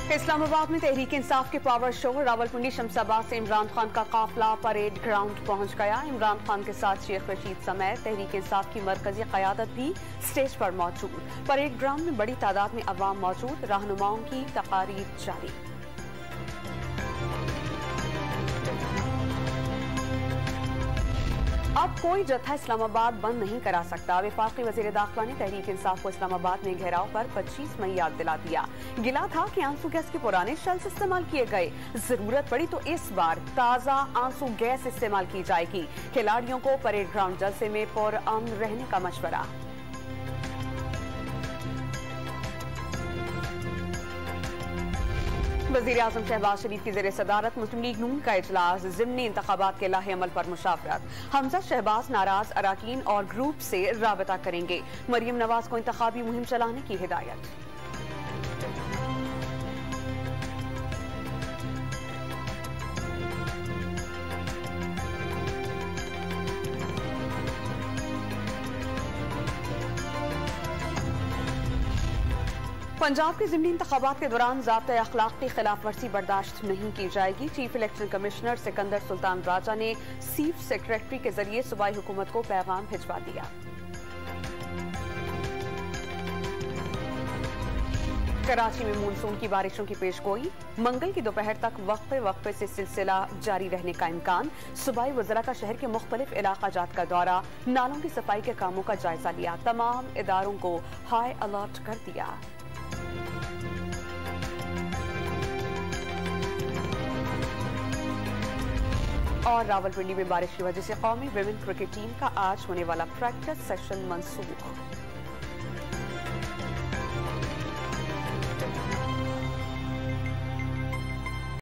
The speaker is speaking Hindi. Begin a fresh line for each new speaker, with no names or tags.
इस्लामाबाद में तहरीक इंसाफ के पावर शो। रावलपिंडी शमशाबाद से इमरान खान का काफिला परेड ग्राउंड पहुंच गया। इमरान खान के साथ शेख रशीद समेत तहरीक इंसाफ की मरकजी क़यादत भी स्टेज पर मौजूद। परेड ग्राउंड में बड़ी तादाद में अवाम मौजूद। रहनुमाओं की तकारीर जारी। अब कोई जत्था इस्लामाबाद बंद नहीं करा सकता। वफाकी वज़ीर दाखिला ने तहरीक इंसाफ को इस्लामाबाद में घेराव कर 25 मई याद दिला दिया। गिला था कि आंसू गैस के पुराने शेल्स इस्तेमाल किए गए, जरूरत पड़ी तो इस बार ताजा आंसू गैस इस्तेमाल की जाएगी। खिलाड़ियों को परेड ग्राउंड जलसे में पुरअमन रहने का मशवरा। वज़ीर आज़म शहबाज शरीफ की ज़ेर सदारत मुस्लिम लीग नून का इजलास। ज़िमनी इंतखाबात के लाहे अमल पर मुशावरत। हमजा शहबाज नाराज अराकीन और ग्रुप से राबता करेंगे। मरियम नवाज को इंतखाबी मुहिम चलाने की हिदायत। पंजाब के ज़िमनी इंतखाबात के दौरान ज़ाब्ता अखलाक की खिलाफ वर्जी बर्दाश्त नहीं की जाएगी। Chief election commissioner Sikandar Sultan Raja ने चीफ सेक्रेटरी के जरिए सूबाई हुकूमत को पैगाम भिजवा दिया। कराची में मानसून की बारिशों की पेशगोई। मंगल की दोपहर तक वक्फे वक्फे से सिलसिला जारी रहने का इम्कान। सूबाई वज़रा का शहर के मुख्तलिफ इलाका जात का दौरा। नालों की सफाई के कामों का जायजा लिया। तमाम इदारों को हाई अलर्ट कर दिया। और रावलपिंडी में बारिश की वजह से कौमी विमेन क्रिकेट टीम का आज होने वाला प्रैक्टिस सेशन मंसूख।